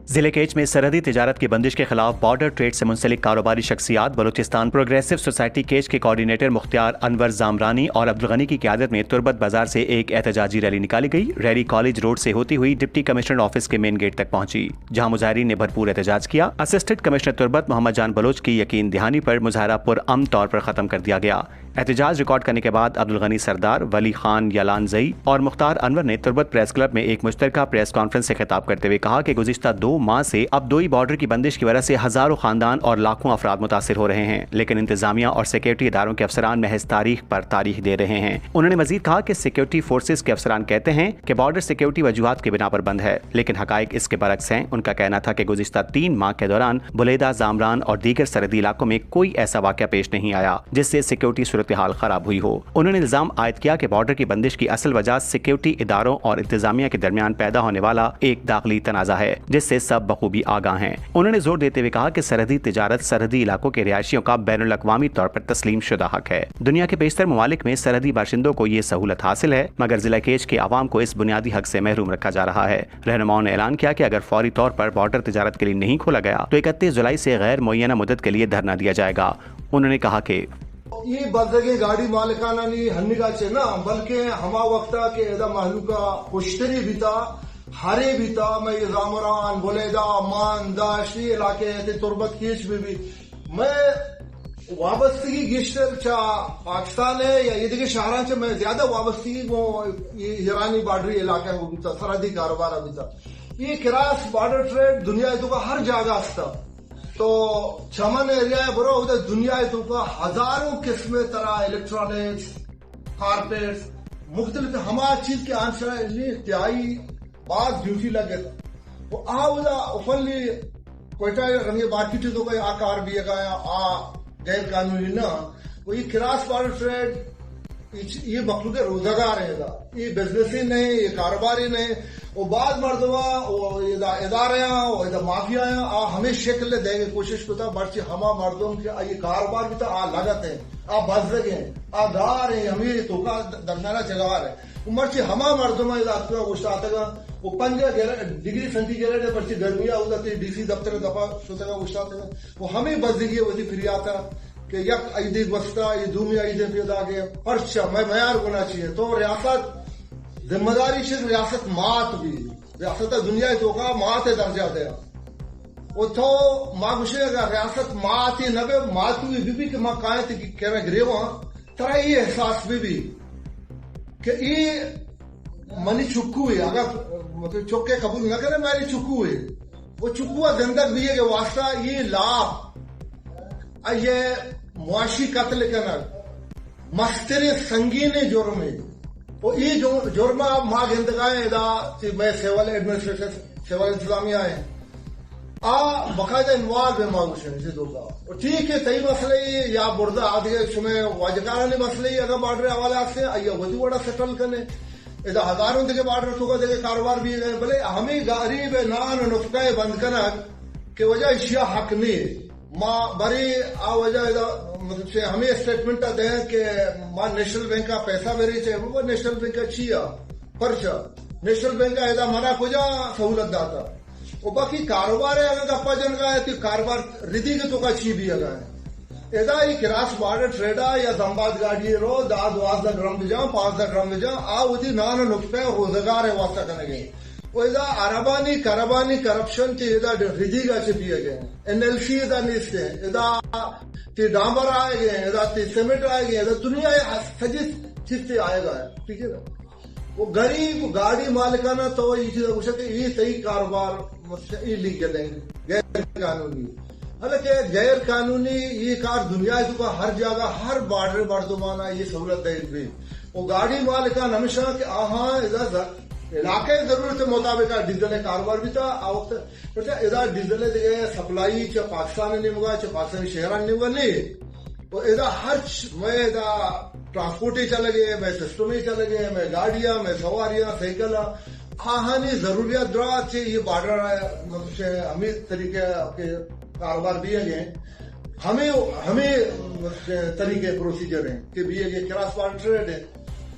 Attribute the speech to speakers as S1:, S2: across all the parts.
S1: जिले केच में सरहदी तिजारत की बंदिश के खिलाफ बॉर्डर ट्रेड से मुंसलिक कारोबारी शख्सियात बलूचिस्तान प्रोग्रेसिव सोसाइटी केच के कोऑर्डिनेटर मुख्तार अनवर जामरानी और अब्दुल गनी की क़यादत में तुर्बत बाजार से एक एहतजाजी रैली निकाली गई। रैली कॉलेज रोड से होती हुई डिप्टी कमिश्नर ऑफिस के मेन गेट तक पहुंची, जहां मुजाहिरीन ने भरपूर एहतजाज किया। असिस्टेंट कमिश्नर तुर्बत मोहम्मद जान बलोच की यकीन दहानी पर मुजाहरा पुरअमन तौर पर खत्म कर दिया गया। एहतजाज रिकॉर्ड करने के बाद अब्दुल गनी सरदार, वली खान यालानजई और मुख्तार अनवर ने तुर्बत प्रेस क्लब में एक मुश्तरका प्रेस कॉन्फ्रेंस से खिताब करते हुए कहा कि गुज़िश्ता 2 माह से अब दोई बॉर्डर की बंदिश की वजह से हजारों खानदान और लाखों अफराद मुतासिर हो रहे हैं, लेकिन इंतजामिया और सिक्योरिटी इदारों के अफसरान महज तारीख पर तारीख दे रहे हैं। उन्होंने मजीद कहा कि सिक्योरिटी फोर्सेज के अफसरान कहते हैं कि बॉर्डर सिक्योरिटी वजूहात की बिना पर बंद है, लेकिन हकायक इसके बरक्स हैं। उनका कहना था कि गुज़िश्ता 3 माह के दौरान बुलेदा, जामरान और दीगर सरहदी इलाकों में कोई ऐसा वाक़या पेश नहीं आया जिससे सिक्योरिटी सूरत हाल खराब हुई हो। उन्होंने इल्जाम आयद किया कि बॉर्डर की बंदिश की असल वजह सिक्योरिटी इदारों और इंतजामिया के दरमियान पैदा होने वाला एक दाखिली तनाज़ा है, जिससे सब बखूबी आगाह हैं। उन्होंने जोर देते हुए कहा कि सरहदी तिजारत सरहदी इलाकों के रिहायशियों का बैनुल अक़वामी तौर पर तस्लीम शुदा हक है। दुनिया के बेशतर ममालिक में सरहदी बाशिंदों को ये सहूलत हासिल है, मगर जिला केच के आवाम को इस बुनियादी हक से महरूम रखा जा रहा है। रहनुमाओं ने ऐलान किया कि अगर फौरी तौर पर बॉर्डर तिजारत के लिए नहीं खोला गया तो 31 जुलाई से गैर मुअय्यना मुद्दत के लिए धरना दिया जाएगा। उन्होंने कहा कि
S2: ये बदगे गाड़ी मालिकाना नहीं हन्निगा चे ना, बल्कि हमा वक्ता के एदा महलूका खुशतरी भी था, हरे भी था। मैं जामरान, बुलेदा, मान, दाशी इलाके थे, तुर्बत केच में भी मैं वाबस्तगी गिश्तर चा पाकिस्तान है या ये देखिए शहरां चे मैं ज्यादा वाबस्तगी वो ईरानी बॉर्डरी इलाका को भी था, सरहदी कारोबार भी था। ये क्रॉस बॉर्डर ट्रेड दुनिया तो का हर जगह असता, तो चमन एरिया है बरो उधर दुनिया तो का हजारों किस्में तरह इलेक्ट्रॉनिक्स, कारपेट्स, मुख्तलिफ हमार चीज के आंसर इंतहाई बात ड्यूटी लगे था। वो उफली कोयटा रंगे मार्केट तो का आकार भी गैर कानूनी ना, वो ये क्रॉस बॉर्डर ट्रेड ये मखलूक रोजगार है, ये बिजनेस ही नहीं, ये कारोबार ही नहीं। वो बाद मर्दवा वो इदारे वो माफिया हमें शक्ल देंगे कोशिश करता मर्ची हमा मर्दों के ये कारोबार भी तो लागत है, बजरग है, दार है, हमें तो का दरमियाना जगह है। मर्ची हमा मर्दों उस्ताद वो 15 डिग्री सेंटीग्रेड है, पर्ची गर्मिया होता डीसी दफ्तर दफा सोचेगा उस्ताद वो हमें बजगी वही फिर आता कि यक ईदी बस्ता ये दूमी ईदे पैदा के पर्चा मैं मैार होना चाहिए। तो रियासत जिम्मेदारी से रियासत मात भी रियासत दुनिया तो का मात है दर्जा दे वो तो माँ गुस्से का रियासत मात ही नबे मात हुई बीबी के माँ काहे थे कि कह रहे गिरेवा तरह ये एहसास भी कि ये मनी चुक्कू है, अगर मतलब चुक्के कबूल न करे मेरी चुक्कू है, वो चुक्कुआ जिंदग भी है कि वास्ता ये लाभ ये मुआशी कत्ल करना मस्तरे संगीन जुर्म है। वो ये जुर्म माँ गिंदगाए मैं सिविल एडमिनिस्ट्रेशन सिविल इंतजामिया है बाकायदा इन्वॉल्व है मांग से दोगा ठीक है तई मसले या बुर्दा आदि सुने वाजकारानी मसले अगर बॉर्डर हवाला से आइए वही बड़ा सेटल करने इधर हजारों देखे बॉर्डर तो देखे कारोबार भी गए भले हमें गरीब नान नुस्खे बंद करना के वजह इशिया हक नहीं माँ बड़ी आ वजह मतलब से हमें स्टेटमेंट दें कि माँ नेशनल बैंक का पैसा मेरी चाहिए वो नेशनल बैंक का छिया पर्चा नेशनल बैंक का इधर मना को जा सहूलत दाता वो बाकी कारोबार है अगर अप्पा जन का है तो कारोबार रिधि के तो का छी भी अगर है इधर ये क्रॉस बॉर्डर ट्रेडा या संबाद गाड़ी रो दाद वास्ता ड्रम भी जाओ 5 ड्रम भी जाओ आ उदी नान नुस्खे रोजगार है वास्ता करने गए वो इधर अरबानी करप्शन के इधर रिधि का छिपिए गए NLC इधर निस्ते इधर डांबर आए गए इधर सीमेंट आए गए इधर दुनिया सजी चीज से आएगा ठीक है ना। वो गरीब गाड़ी मालिकाना तो ये सही कारोबार इलीगल है गैर कानूनी, हालांकि गैर कानूनी ये कार दुनिया का हर जगह हर बॉर्डर मर्दमाना ये सहूलत है भी वो गाड़ी मालिकान हमेशा के इधर इलाके जरूरत के मुताबिक डीजल कारोबार भी था वक्त इधर डीजल सप्लाई च पाकिस्तान नहीं होगा च पाकिस्तानी शहर नहीं होगा नहीं वो इधर हर मैं इधर ट्रांसपोर्ट ही चले गए मैं सिस्टम ही चले गए मैं गाड़ियां मैं सवारियां साइकिल आहानी जरूरियात द्रा से ये बॉर्डर मतलब हमें तरीके के कारोबार भी है हमें तरीके प्रोसीजर है कि भी ये क्रॉस बॉर्डर ट्रेड है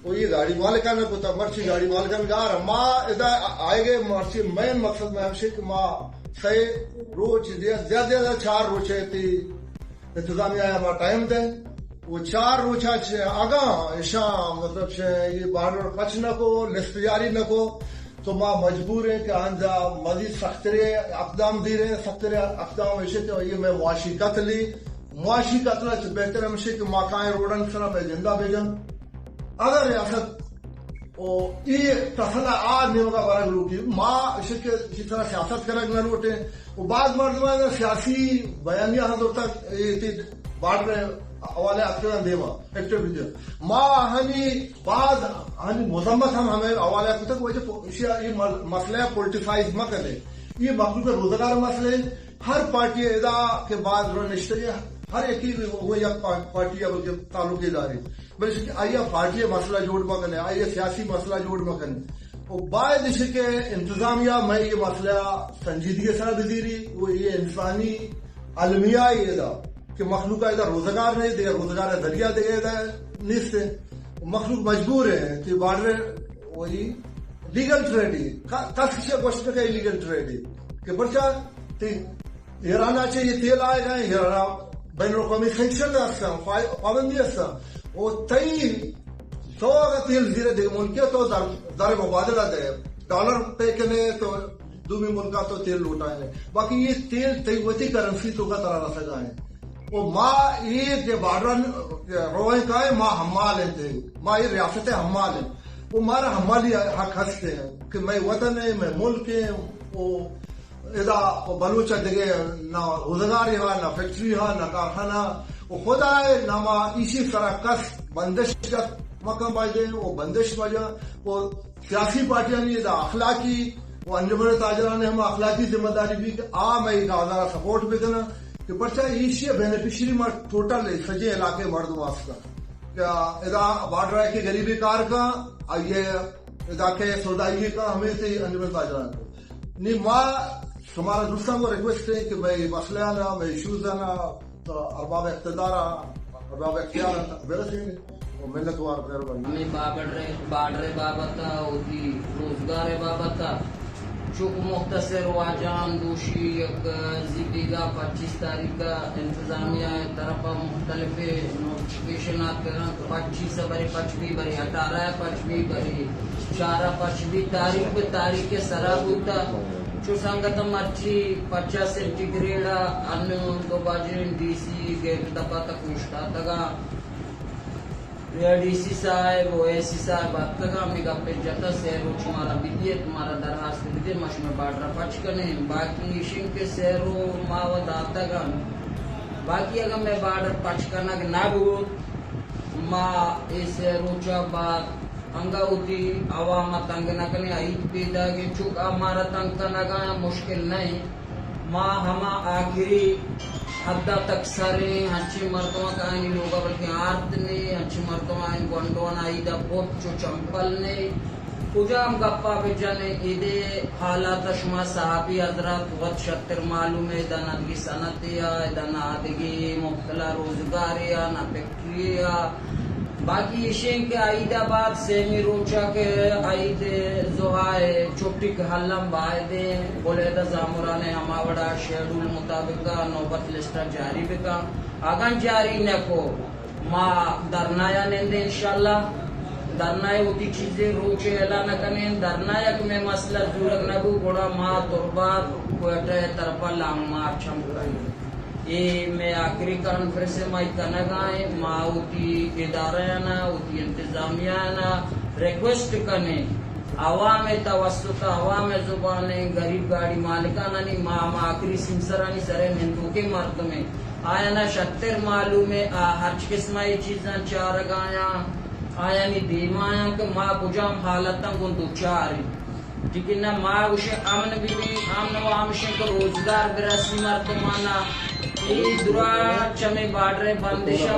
S2: وہ یہ گاڑی مالکانہ کو تھا مرچی گاڑی مالکان گار ماں ادا آئے گئے مرچی مین مقصد میں ہمشے کہ ماں سی روچ زیادہ 4 روچے تھی انتظامیہ ماں ٹائم دے وہ 4 روچا آگاں شام مطلب یہ بارڈر کچھ نہ کو لسٹ جاری نہ کو تو ماں مجبور ہے کہ آنجا مزید سخترے اقدام دی رہے سخترے اقدام ایسے کہ یہ میں معاشی قتل بہتر ہمشے کہ ماں کائیں روڈن سنا میں زندہ بھیجن اگر ریاست یہ تصلا آج نہیں ہوگا برگ لوٹی ماں اسے کہ اسی طرح سیاست کرگ نہ لوٹے وہ بعض مردمان سیاسی بیانیہ حضور تک یہ بارڈر حوالے اکثر دیوا ایکٹیویٹی ماں ہنی بعض ہنی مذمت ہمیں حوالے تک وجہ یہ مسئلہ پولیٹیسائز مت کرے یہ مخلوق روزگار مسئلے ہر پارٹی ادا کے بعد نشتری ہر ایک وہ پارٹی بلکہ تعلق ادارے بلکہ آئیے پارٹی مسئلہ جوڑ مکنے آئیے سیاسی مسئلہ جوڑ مکنے وہ باعث اسے کہ انتظامیہ میں یہ مسئلہ سنجیدگی سے بدیری وہ یہ انسانی المیہ ادا کہ مخلوق کا روزگار نہیں دے روزگار ذریعہ دے گا نیست مخلوق مجبور ہے کہ بارڈر وہی لیگل ٹریڈ کس گوشت کا لیگل ٹریڈ کہ برچہ ایران چاہیے تیل آئے گا ایران بین الاقوامی سینکشن پابندی ہستا وہ تئی 100 کا تیل زیرے دے ملک تو در مبادلہ دے ڈالر پے کرنے تو دومی ملکہ تو تیل لوٹائیں باقی یہ تیل تئی وتی کرنسی تو کا طرح رہ سکائیں وہ ماں یہ کہ بارڈر روئے کا ہے ماں حمال ہیں ماں یہ ریاست حمال ہیں وہ مارا حمالی حق ہستے ہیں کہ میں وطن ہے میں ملک ہے وہ ادا بلوچہ جگہ نہ روزگار ہے نہ فیکٹری ہے نہ کارخانہ وہ خدا ہے نہ ماں اسی طرح کس بندش کا مقام باجے وہ بندش باجا وہ سیاسی پارٹیاں نہیں ادا اخلاقی وہ انجمن تاجران ہم اخلاقی ذمہ داری بھی کہ میں ایک آزارہ سپورٹ بھی کرنا کہ بچہ ایشیا بینیفیشری میں ٹوٹل سجے علاقے مرد واسطہ کیا ادا بارڈر ہے کہ غریبی کار کا آئیے ادا کے سودائی کا ہمیں سے انجمن تاجران کو نہیں ماں ہمارا دوسرا کو ریکویسٹ ہے کہ بھائی مسئلہ آنا میں ایشوز آنا تو ارباب اقتدار ارباب اختیار برسیں محنت وار
S3: ہمیں بارڈر بابتا ہوتی روزگار بابتا چوک مختصر واجان دوشی یک زیبیگا 25 تاریخ کا انتظامیہ طرف مختلف نوٹیفیکیشنات کرن 25 بری 25 بری 18 25 بری 4 25 تاریخ پہ تاریخ کے سراب ہوتا چو سنگت مرچی 50 سینٹیگریڈ ان دو باجرین ڈی سی گیٹ دپا تک مشتا تگا ڈی سی صاحب وہ اے سی صاحب بات لگا میگا پہ جتا سیرو چمارا بیدیے تمہارا درخواست بیدیے مشمع بارڈر پچ کرنے باقی شن کے سیرو ماوت آتا گا باقی اگر میں بارڈر پچ کرنا نہ بود ماں اے سیرو چا بات انگا ہوتی عوام تنگ نہ کرنے عید پیدا گی چونکہ ہمارا تنگ کرنا گا مشکل نہیں ماں ہما آخری حدہ تک سریں ہنچی مردوں کا آئینی لوگا بلکہ آرد نے ہنچی مردوں آئین گونڈون آئی دا بوت چو چمپل نے کجام گپا بجانے ایدے حالات شما صحابی حضرات وقت شتر معلوم ہے دا ندگی سنتیا دا نادگی مختلع روزگاریا نا فیکٹریا باقی اشیں کے عید آباد سیمی روچا کے عید زہائے چوٹی کے حلم بائے دیں بولیدہ زامران ہماوڑا شیڈول مطابق نوبت لسٹا جاری بکا اگن جاری نکو ما درنایا نندے انشاءاللہ درنایا ہوتی چیزیں روچے اعلان کریں درنایا کہ میں مسئلہ دورک نبو گوڑا ما تربات کوئٹہ طرفا لانگ مارچ ہم کریں یہ میں آخری کانفرنس میں کنگائیں ماں ہوتی ادارہ نا ہوتی انتظامیہ نا ریکویسٹ کرنے عوام توسط عوام زبانیں غریب گاڑی مالکانہ نہیں ماں آخری سمسرانی سرے ہندو کے مرد میں آیا نا شتر معلوم ہے ہر قسم یہ چیزاں چار گایا آیا نہیں دیمایا کہ ماں کجام حالتاں کو دو چاری لیکن نہ ماں اسے امن بھی امن و آمشن کو روزگار برسی مردمانا یہ درا چمے بارڈر بندشہ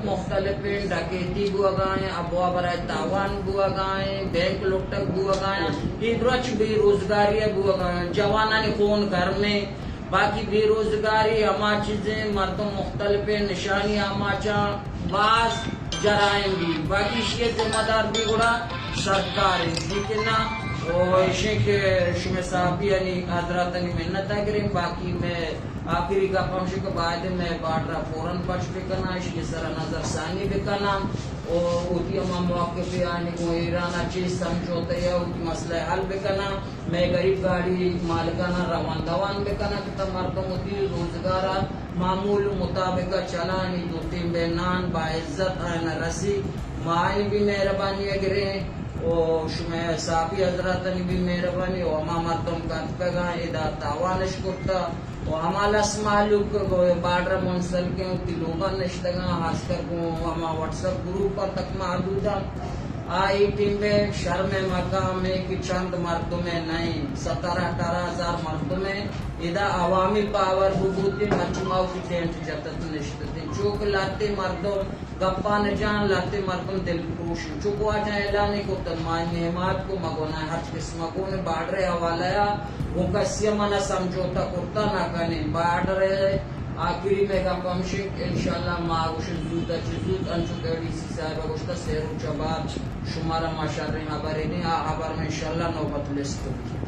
S3: مختلف ڈکیتی بوا گائیں ابوا برائے تاوان بوا گائیں بینک لوٹک بوا گائیں یہ درا چ بے روزگاری بوا گائیں جوانانی خون گھر میں باقی بے روزگاری ہما چیزیں مردم مختلف نشانی ہما چاں باس جرائم بھی باقی یہ ذمہ دار بھی گڑا سرکار لیکن کہ شمع صاحبی یعنی حضرات محنت کریں باقی میں آخری کا پہنچے کے بعد میں باڈرا فوراً پچ پہ کرنا اس کی سر نظر ثانی بھی کرنا اور اُتی اما موقع پہ آنے کو ایران چیز سمجھوتے ہیں اُتی مسئلہ حل بھی کرنا میں غریب گاڑی مالکانہ روان دوان بھی کرنا کہ مردم ہوتی روزگارہ معمول مطابق چلانی دو تین بینان باعزت آئین رسی مائی بھی مہربانی اگریں اور شمع صاحبی حضرات نے بھی مہربانی اور ہما مردم کا اتفاقا ادا تاوانش کرتا اور ہمالا اسمالوک باڈر منسل کے ہوتی لوگاں نشتگاں خاص کر کو ہما واٹس اپ گروپ پر تک محدودا آئی ٹیم میں شرم مقام میں کہ چند مردمیں نہیں 17-18 ہزار مردمیں ادا عوامی پاور ببوتی مجموعہ کی ٹینٹ جتت نشتتے چوک لاتے مردم گپان جان لاتے مردم دل پروش چوک آجا اعلانی کو تنمائن نعمات کو مگونا ہر قسم کو نے باڈر حوالیا وہ کسی منہ سمجھوتا کرتا نہ کنے باڈر آخری میں کا پمشک انشاءاللہ ماغوش زود اچھزود انچو کیڈی سی صاحبہ گوشتا سیر و چباب شمارا ماشاء رہی خبری نہیں خبر میں انشاءاللہ نوبت لست ہوگی